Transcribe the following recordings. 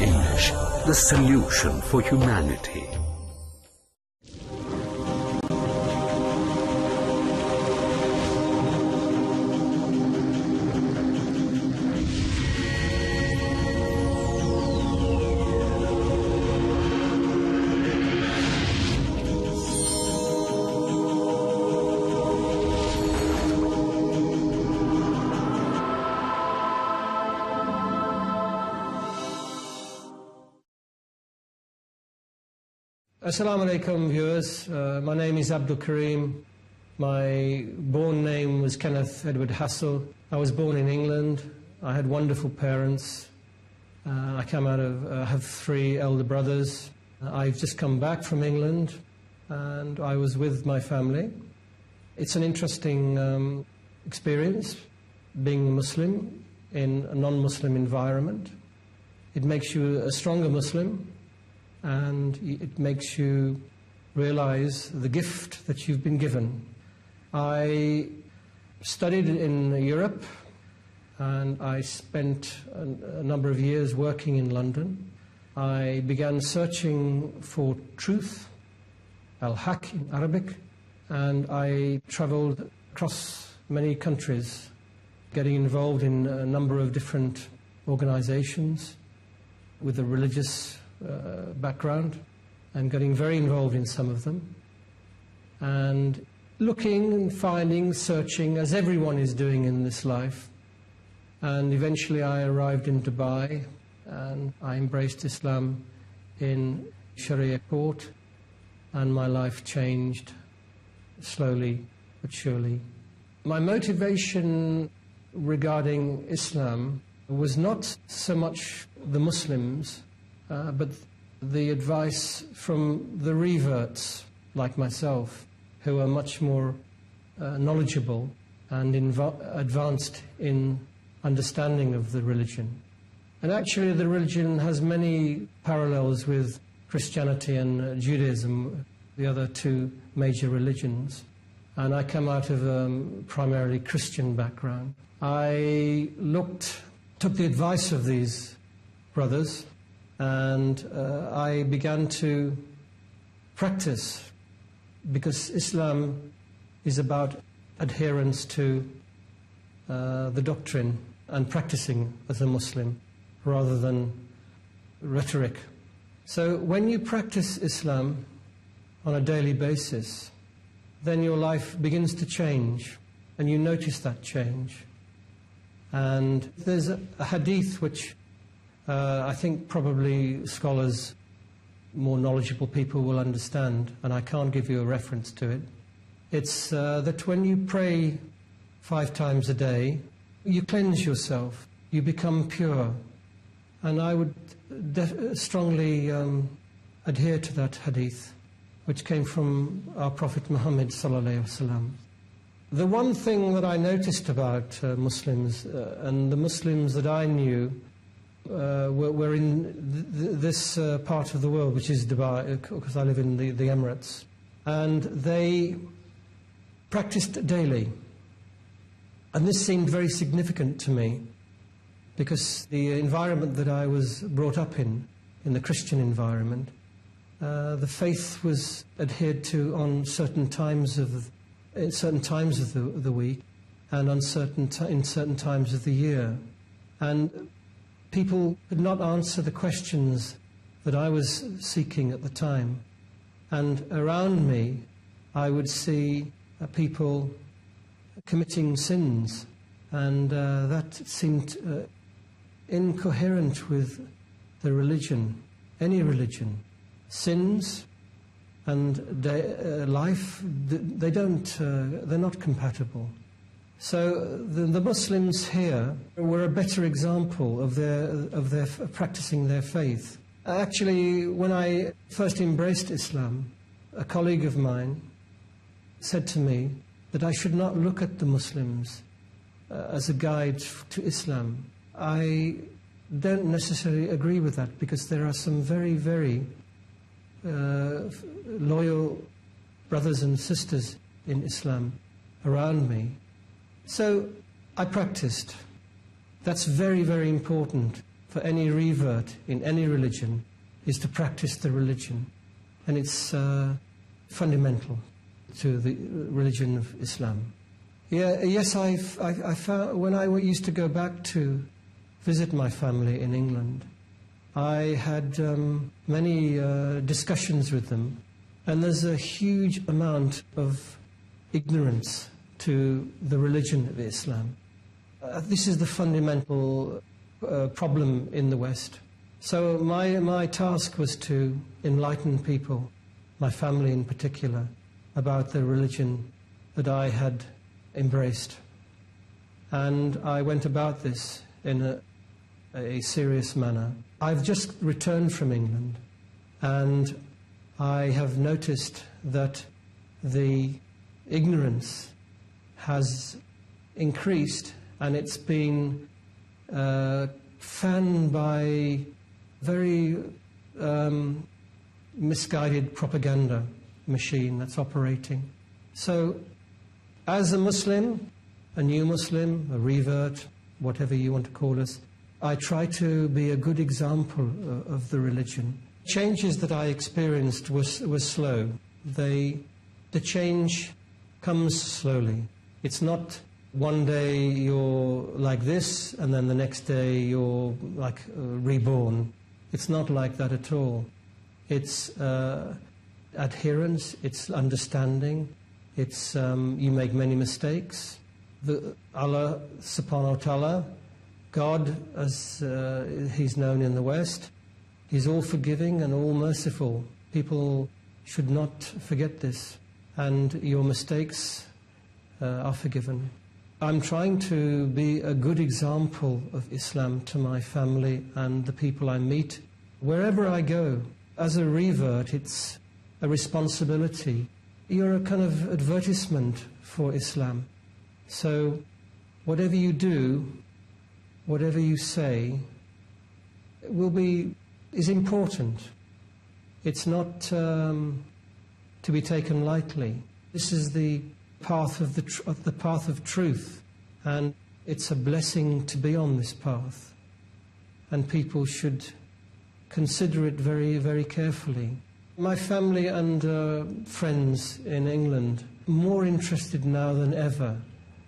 Change, the solution for humanity. Assalamu alaikum viewers, my name is Abdul Karim. My born name was Kenneth Edward Hassel. I was born in England. I had wonderful parents. I have 3 elder brothers. I've just come back from England and I was with my family. It's an interesting experience being a Muslim in a non-Muslim environment. It makes you a stronger Muslim, and it makes you realize the gift that you've been given. I studied in Europe, and I spent a number of years working in London. I began searching for truth, al-haq in Arabic, and I traveled across many countries, getting involved in a number of different organizations with a religious background, and getting very involved in some of them, and looking and finding, searching, as everyone is doing in this life. And eventually I arrived in Dubai, and I embraced Islam in Sharia court, and my life changed slowly but surely. My motivation regarding Islam was not so much the Muslims, but the advice from the reverts like myself, who are much more knowledgeable and advanced in understanding of the religion. And actually the religion has many parallels with Christianity and Judaism, the other 2 major religions. And I come out of a primarily Christian background. I took the advice of these brothers, and I began to practice, because Islam is about adherence to the doctrine and practicing as a Muslim rather than rhetoric. So when you practice Islam on a daily basis, then your life begins to change, and you notice that change. And there's a hadith which I think probably scholars, more knowledgeable people will understand, and I can't give you a reference to it. It's that when you pray 5 times a day, you cleanse yourself, you become pure. And I would strongly adhere to that hadith, which came from our Prophet Muhammad sallallahu alaihi wasallam. The one thing that I noticed about Muslims, and the Muslims that I knew, were in this part of the world, which is Dubai, because I live in the Emirates, and they practiced daily. And this seemed very significant to me, because the environment that I was brought up in the Christian environment, the faith was adhered to on certain times of the week, and in certain times of the year. And people could not answer the questions that I was seeking at the time. And around me, I would see people committing sins, and that seemed incoherent with the religion, any religion. Sins and life, they're not compatible. So the Muslims here were a better example of their practicing their faith. Actually, when I first embraced Islam, a colleague of mine said to me that I should not look at the Muslims as a guide to Islam. I don't necessarily agree with that, because there are some very, very loyal brothers and sisters in Islam around me. So I practiced. That's very, very important for any revert in any religion is to practice the religion. And it's fundamental to the religion of Islam. Yes, I found when I used to go back to visit my family in England, I had many discussions with them, and there's a huge amount of ignorance to the religion of Islam. This is the fundamental problem in the West. So my task was to enlighten people, my family in particular, about the religion that I had embraced. And I went about this in a serious manner. I've just returned from England, and I have noticed that the ignorance has increased, and it's been fanned by very misguided propaganda machine that's operating. So, as a Muslim, a new Muslim, a revert, whatever you want to call us, I try to be a good example of the religion. Changes that I experienced was slow. The change comes slowly. It's not one day you're like this and then the next day you're like reborn. It's not like that at all. It's adherence, it's understanding, it's you make many mistakes. Allah subhanahu wa ta'ala, God as He's known in the West, He's all forgiving and all merciful. People should not forget this, and your mistakes are forgiven. I'm trying to be a good example of Islam to my family and the people I meet wherever I go. As a revert, it's a responsibility. You're a kind of advertisement for Islam. So whatever you do, whatever you say, is important. It's not to be taken lightly. This is the path of the path of truth, and it's a blessing to be on this path. And people should consider it very, very carefully. My family and friends in England are more interested now than ever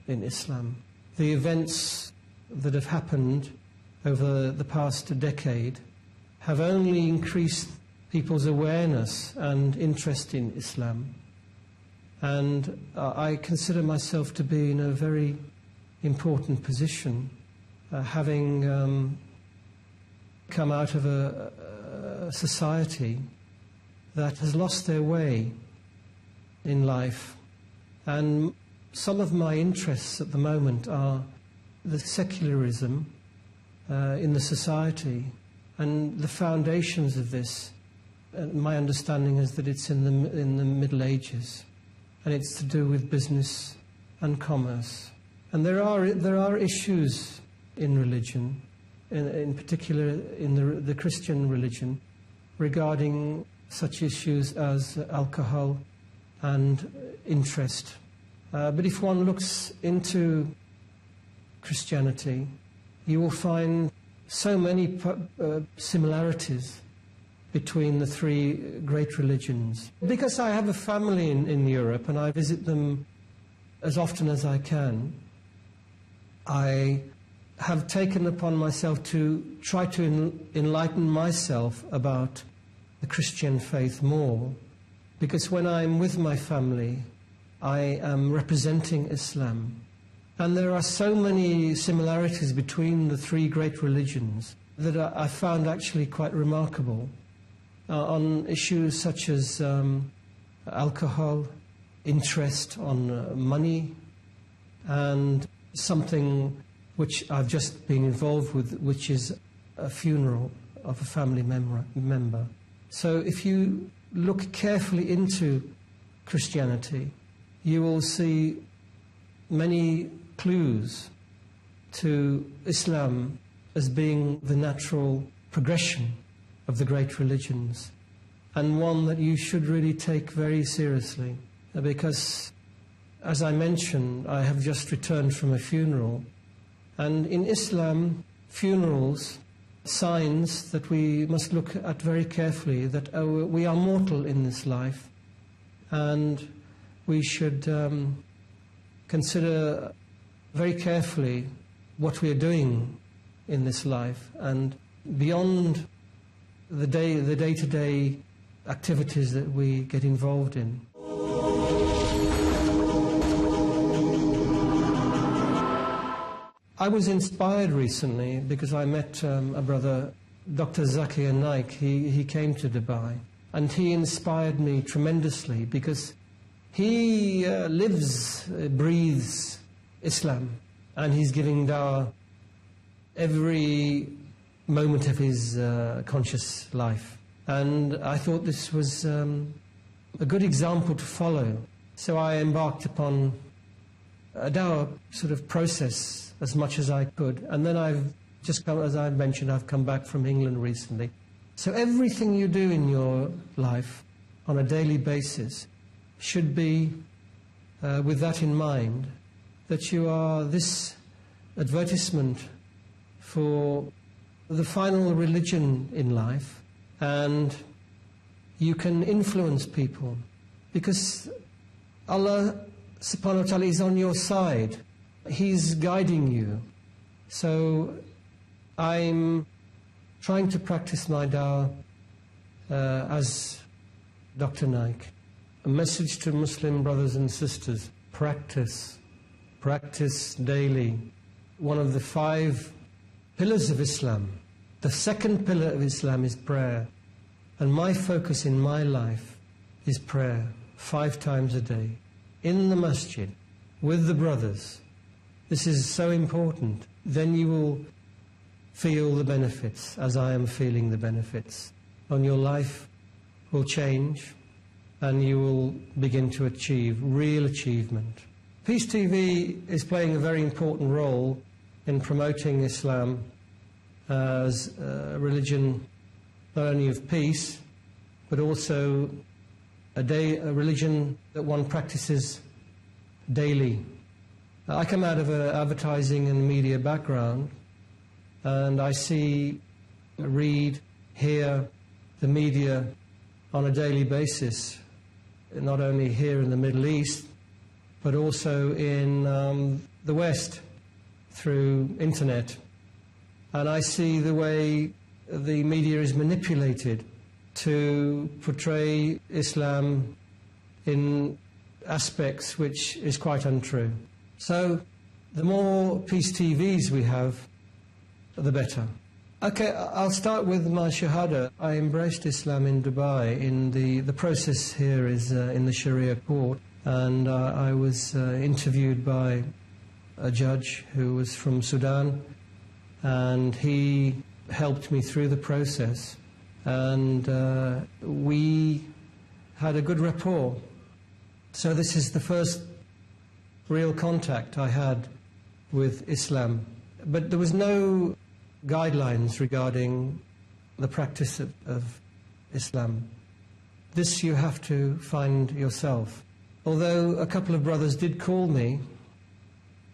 in Islam. The events that have happened over the past decade have only increased people's awareness and interest in Islam. And I consider myself to be in a very important position, having come out of a society that has lost their way in life. And some of my interests at the moment are the secularism in the society, and the foundations of this. My understanding is that it's in the Middle Ages, and it's to do with business and commerce. And there are issues in religion, in particular in the Christian religion, regarding such issues as alcohol and interest. But if one looks into Christianity, you will find so many similarities between the three great religions. Because I have a family in Europe and I visit them as often as I can, I have taken upon myself to try to enlighten myself about the Christian faith more. Because when I'm with my family, I am representing Islam. And there are so many similarities between the three great religions that I found actually quite remarkable. On issues such as alcohol, interest on money, and something which I've just been involved with, which is a funeral of a family member. So if you look carefully into Christianity, you will see many clues to Islam as being the natural progression of the great religions, and one that you should really take very seriously. Because, as I mentioned, I have just returned from a funeral, and in Islam, funerals signs that we must look at very carefully, that we are mortal in this life, and we should consider very carefully what we are doing in this life, and beyond the day-to-day activities that we get involved in. I was inspired recently because I met a brother, Dr. Zakir Naik. He came to Dubai, and he inspired me tremendously because he lives, breathes Islam, and he's giving dawah every moment of his conscious life. And I thought this was a good example to follow. So I embarked upon a dawah sort of process as much as I could. And then I've just come, as I mentioned, I've come back from England recently. So everything you do in your life on a daily basis should be with that in mind, that you are this advertisement for the final religion in life, and you can influence people because Allah subhanahu wa ta'ala is on your side. He's guiding you. So I'm trying to practice my dawah as Dr. Naik. A message to Muslim brothers and sisters: practice daily. One of the 5 pillars of Islam. The second pillar of Islam is prayer. And my focus in my life is prayer 5 times a day, in the masjid, with the brothers. This is so important. Then you will feel the benefits, as I am feeling the benefits. And your life will change, and you will begin to achieve real achievement. Peace TV is playing a very important role in promoting Islam as a religion not only of peace, but also a religion that one practices daily. I come out of an advertising and media background, and I see, read, hear the media on a daily basis, not only here in the Middle East, but also in the West through internet. And I see the way the media is manipulated to portray Islam in aspects which is quite untrue. So the more peace TVs we have, the better. Okay, I'll start with my Shahada. I embraced Islam in Dubai. The process here is in the Sharia court, and I was interviewed by a judge who was from Sudan, and he helped me through the process, and we had a good rapport. So this is the first real contact I had with Islam. But there was no guidelines regarding the practice of Islam. This you have to find yourself. Although a couple of brothers did call me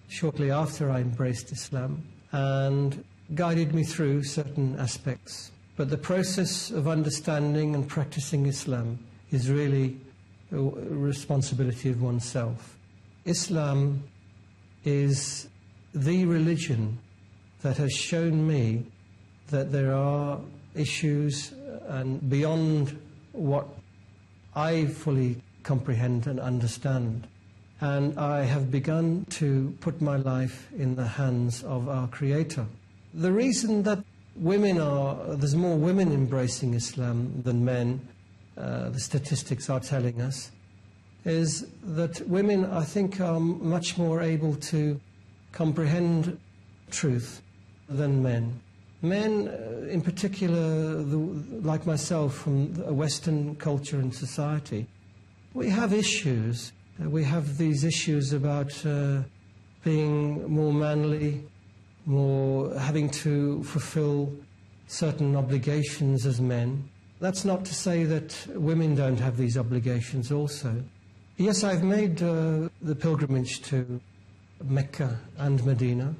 shortly after I embraced Islam and guided me through certain aspects. But the process of understanding and practicing Islam is really a responsibility of oneself. Islam is the religion that has shown me that there are issues and beyond what I fully comprehend and understand. And I have begun to put my life in the hands of our Creator. The reason that there's more women embracing Islam than men, the statistics are telling us, is that women, I think, are much more able to comprehend truth than men. Men, in particular, like myself, from a Western culture and society, we have issues. We have these issues about being more manly, more having to fulfill certain obligations as men. That's not to say that women don't have these obligations also. Yes, I've made the pilgrimage to Mecca and Medina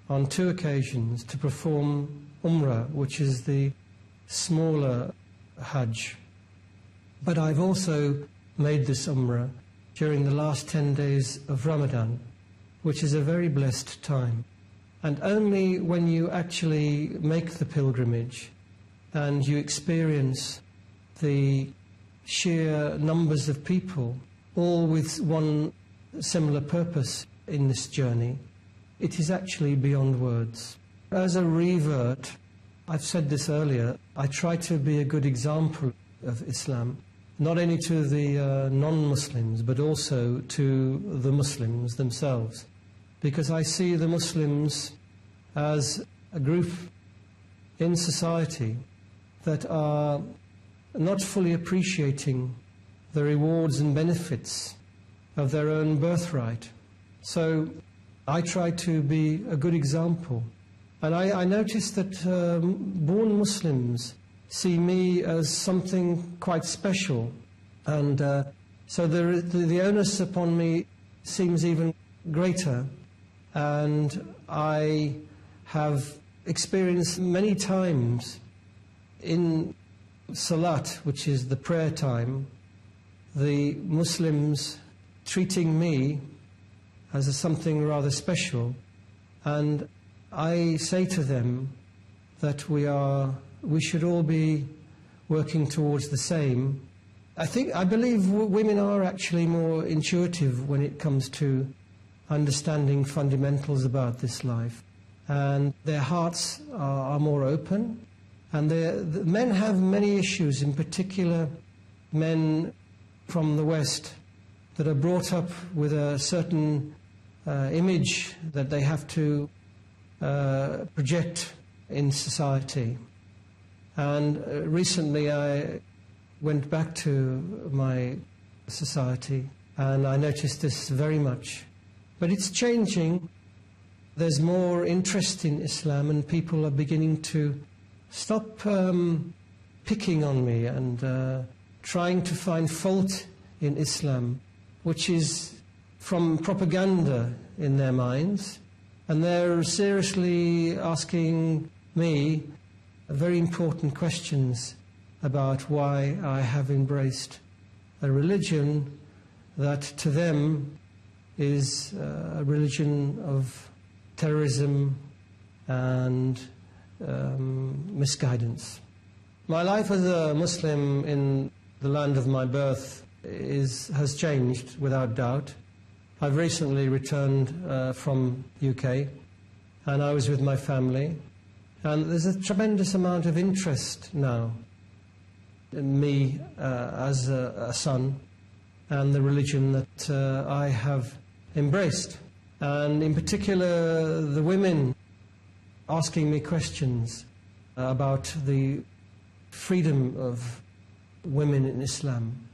on 2 occasions to perform Umrah, which is the smaller Hajj. But I've also made this Umrah during the last 10 days of Ramadan, which is a very blessed time. And only when you actually make the pilgrimage and you experience the sheer numbers of people, all with one similar purpose in this journey, it is actually beyond words. As a revert, I've said this earlier, I try to be a good example of Islam, not only to the non-Muslims, but also to the Muslims themselves. Because I see the Muslims as a group in society that are not fully appreciating the rewards and benefits of their own birthright. So I try to be a good example. And I notice that born Muslims see me as something quite special. And so the onus upon me seems even greater. And I have experienced many times in Salat, which is the prayer time, the Muslims treating me as something rather special. And I say to them that we should all be working towards the same. I believe women are actually more intuitive when it comes to understanding fundamentals about this life. And their hearts are more open. And the men have many issues, in particular men from the West that are brought up with a certain image that they have to project in society. And recently I went back to my society and I noticed this very much. But it's changing. There's more interest in Islam and people are beginning to stop picking on me and trying to find fault in Islam, which is from propaganda in their minds. And they're seriously asking me very important questions about why I have embraced a religion that to them is a religion of terrorism and misguidance. My life as a Muslim in the land of my birth has changed without doubt. I've recently returned from UK and I was with my family, and there's a tremendous amount of interest now in me as a son and the religion that I have embraced, and in particular the women asking me questions about the freedom of women in Islam.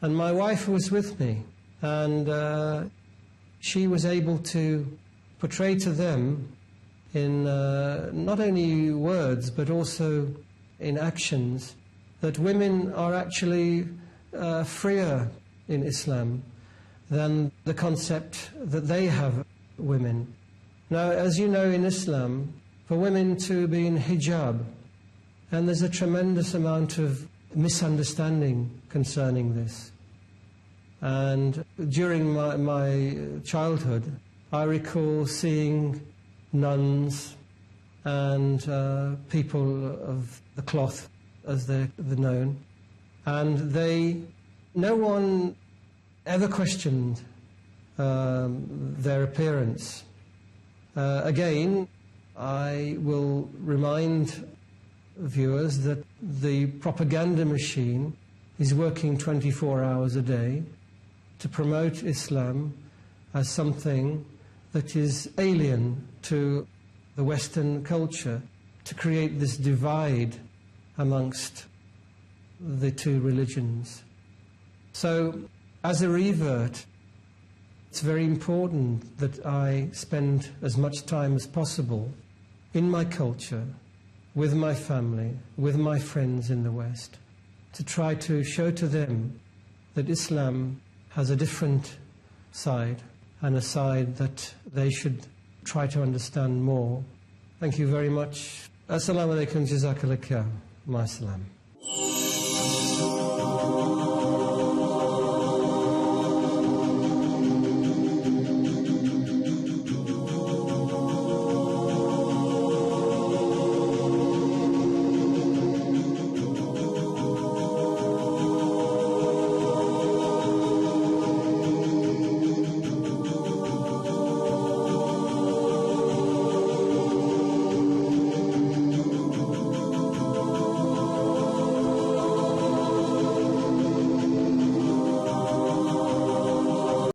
And my wife was with me, and she was able to portray to them in not only words but also in actions that women are actually freer in Islam than the concept that they have women. Now, as you know, in Islam, for women to be in hijab, and there's a tremendous amount of misunderstanding concerning this. And during my childhood, I recall seeing nuns and people of the cloth, as they're known, and no one ever questioned their appearance. Again, I will remind viewers that the propaganda machine is working 24 hours a day to promote Islam as something that is alien to the Western culture, to create this divide amongst the two religions. So, as a revert, it's very important that I spend as much time as possible in my culture, with my family, with my friends in the West, to try to show to them that Islam has a different side, and a side that they should try to understand more. Thank you very much Assalamu alaikum, jazakallah khair, ma salam.